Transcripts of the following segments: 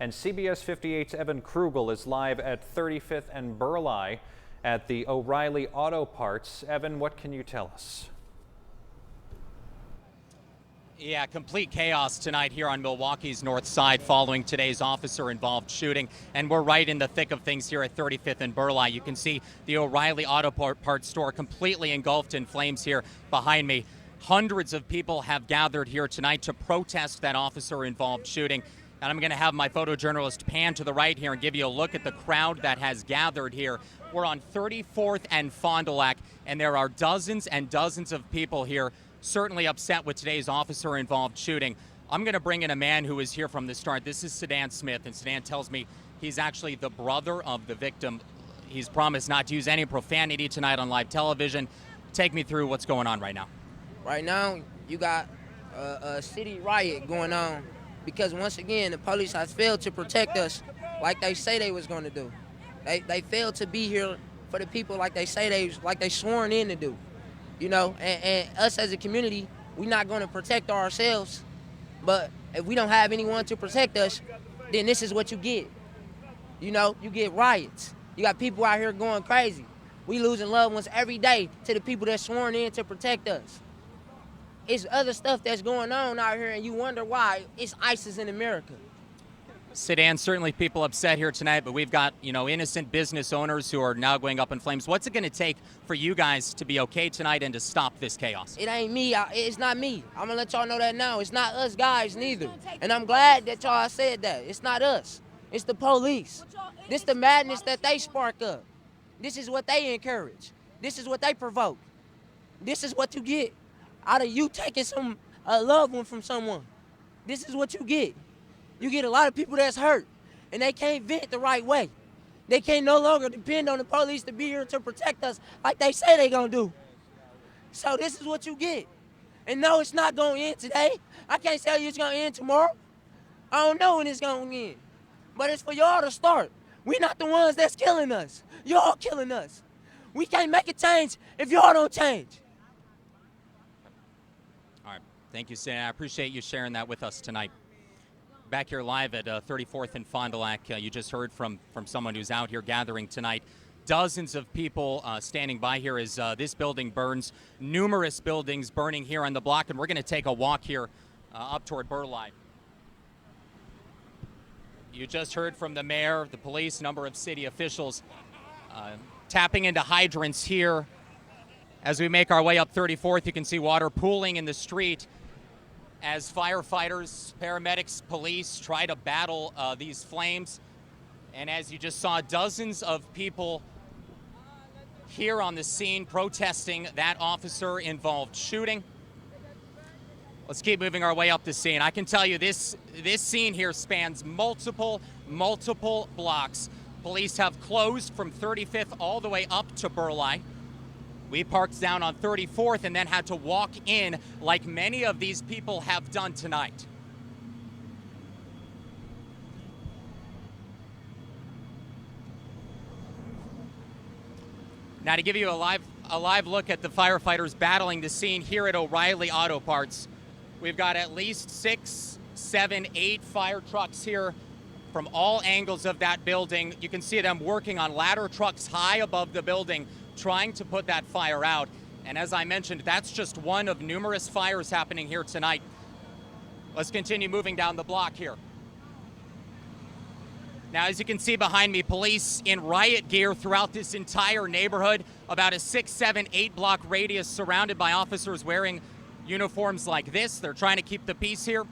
And CBS-58's Evan Kruegel is live at 35th and Burleigh at the O'Reilly Auto Parts. Evan, what can you tell us? Yeah, complete chaos tonight here on Milwaukee's north side following today's officer-involved shooting. And we're right in the thick of things here at 35th and Burleigh. You can see the O'Reilly Auto Parts store completely engulfed in flames here behind me. Hundreds of people have gathered here tonight to protest that officer-involved shooting. And I'm going to have my photojournalist pan to the right here and give you a look at the crowd that has gathered here. We're on 34th and Fond du Lac, and there are dozens and dozens of people here certainly upset with today's officer-involved shooting. I'm going to bring in a man who is here from the start. This is Sedan Smith, and Sedan tells me he's actually the brother of the victim. He's promised not to use any profanity tonight on live television. Take me through what's going on right now. Right now, you got a city riot going on because, once again, the police has failed to protect us like they say they was going to do. They failed to be here for the people like they say they sworn in to do. You know, and us as a community, we're not going to protect ourselves. But if we don't have anyone to protect us, then this is what you get. You know, you get riots. You got people out here going crazy. We losing loved ones every day to the people that's sworn in to protect us. It's other stuff that's going on out here, and you wonder why. It's ISIS in America. Sedan, certainly people upset here tonight, but we've got, innocent business owners who are now going up in flames. What's it going to take for you guys to be okay tonight and to stop this chaos? It ain't me. It's not me. I'm going to let y'all know that now. It's not us guys neither. And I'm glad that y'all said that. It's not us. It's the police. This the madness that they spark up. This is what they encourage. This is what they provoke. This is what you get out of you taking a loved one from someone. This is what you get. You get a lot of people that's hurt, and they can't vent the right way. They can't no longer depend on the police to be here to protect us like they say they're going to do. So this is what you get. And no, it's not going to end today. I can't tell you it's going to end tomorrow. I don't know when it's going to end. But it's for y'all to start. We're not the ones that's killing us. Y'all killing us. We can't make a change if y'all don't change. All right. Thank you, Sedan. I appreciate you sharing that with us tonight. Back here live at 34th and Fond du Lac, you just heard from someone who's out here gathering tonight. Dozens of people standing by here as this building burns. Numerous buildings burning here on the block, and we're going to take a walk here up toward Burleigh. You just heard from the mayor, the police, a number of city officials tapping into hydrants here. As we make our way up 34th, you can see water pooling in the street as firefighters, paramedics, police try to battle these flames. And as you just saw, dozens of people here on the scene protesting that officer-involved shooting. Let's keep moving our way up the scene. I can tell you this scene here spans multiple blocks. Police have closed from 35th all the way up to Burleigh. We parked down on 34th and then had to walk in like many of these people have done tonight. Now to give you a live look at the firefighters battling the scene here at O'Reilly Auto Parts, we've got at least 6, 7, 8 fire trucks here from all angles of that building. You can see them working on ladder trucks high above the building, trying to put that fire out. And as I mentioned, that's just one of numerous fires happening here tonight. Let's continue moving down the block here. Now, as you can see behind me, police in riot gear throughout this entire neighborhood, about a 6, 7, 8 block radius surrounded by officers wearing uniforms like this. They're trying to keep the peace here.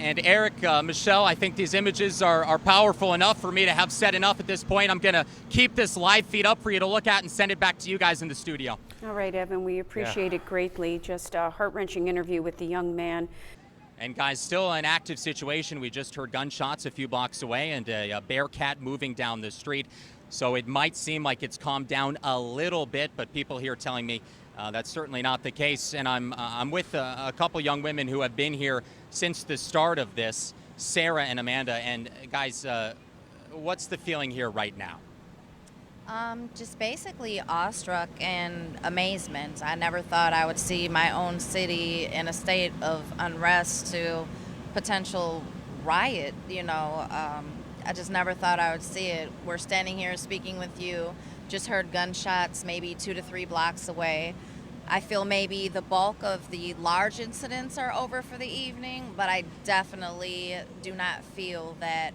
And Eric, Michelle, I think these images are powerful enough for me to have said enough at this point. I'm going to keep this live feed up for you to look at and send it back to you guys in the studio. All right, Evan, we appreciate it greatly. Just a heart-wrenching interview with the young man. And guys, still an active situation. We just heard gunshots a few blocks away and a bear cat moving down the street. So it might seem like it's calmed down a little bit, but people here telling me that's certainly not the case. And I'm with a couple young women who have been here since the start of this, Sarah and Amanda. And guys, what's the feeling here right now? Just basically awestruck and amazement. I never thought I would see my own city in a state of unrest to potential riot, I just never thought I would see it. We're standing here speaking with you, just heard gunshots maybe 2 to 3 blocks away. I feel maybe the bulk of the large incidents are over for the evening, but I definitely do not feel that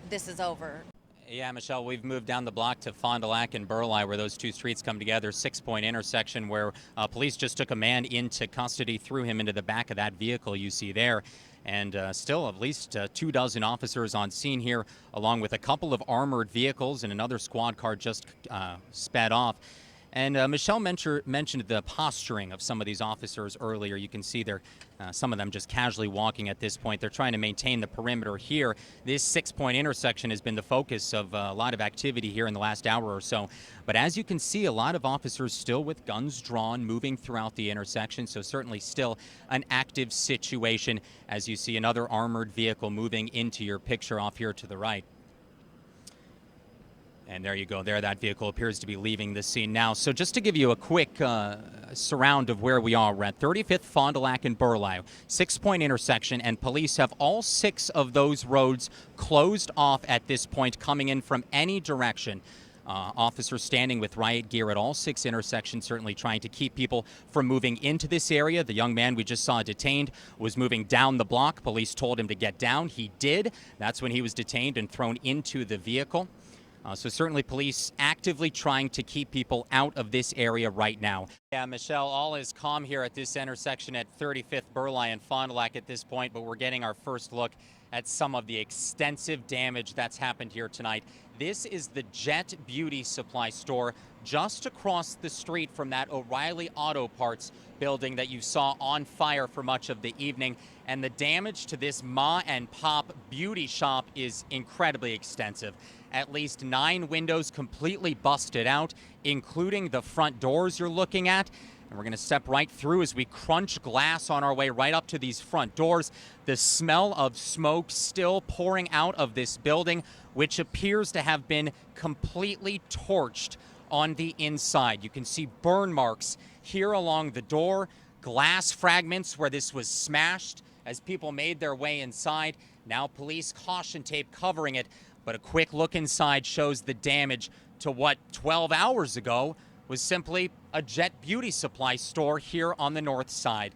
this is over. Yeah, Michelle, we've moved down the block to Fond du Lac and Burleigh, where those two streets come together, 6-point intersection where police just took a man into custody, threw him into the back of that vehicle you see there. And still at least 24 officers on scene here, along with a couple of armored vehicles, and another squad car just sped off. And Michelle mentioned the posturing of some of these officers earlier. You can see they're some of them just casually walking at this point. They're trying to maintain the perimeter here. This 6-point intersection has been the focus of a lot of activity here in the last hour or so. But as you can see, a lot of officers still with guns drawn, moving throughout the intersection. So certainly still an active situation as you see another armored vehicle moving into your picture off here to the right. And there you go. There, that vehicle appears to be leaving the scene now. So just to give you a quick surround of where we are, we're at 35th, Fond du Lac, and Burleigh, 6-point intersection, and police have all 6 of those roads closed off at this point, coming in from any direction. Officers standing with riot gear at all 6 intersections, certainly trying to keep people from moving into this area. The young man we just saw detained was moving down the block. Police told him to get down. He did. That's when he was detained and thrown into the vehicle. So certainly police actively trying to keep people out of this area right now. Yeah, Michelle, all is calm here at this intersection at 35th Burleigh and Fond du Lac at this point, but we're getting our first look at some of the extensive damage that's happened here tonight. This is the Jet Beauty Supply store just across the street from that O'Reilly Auto Parts building that you saw on fire for much of the evening. And the damage to this Ma and Pop beauty shop is incredibly extensive. At least 9 windows completely busted out, including the front doors you're looking at. And we're going to step right through as we crunch glass on our way right up to these front doors. The smell of smoke still pouring out of this building, which appears to have been completely torched on the inside. You can see burn marks here along the door, glass fragments where this was smashed as people made their way inside. Now police caution tape covering it, but a quick look inside shows the damage to what 12 hours ago was simply a Jet Beauty Supply store here on the north side.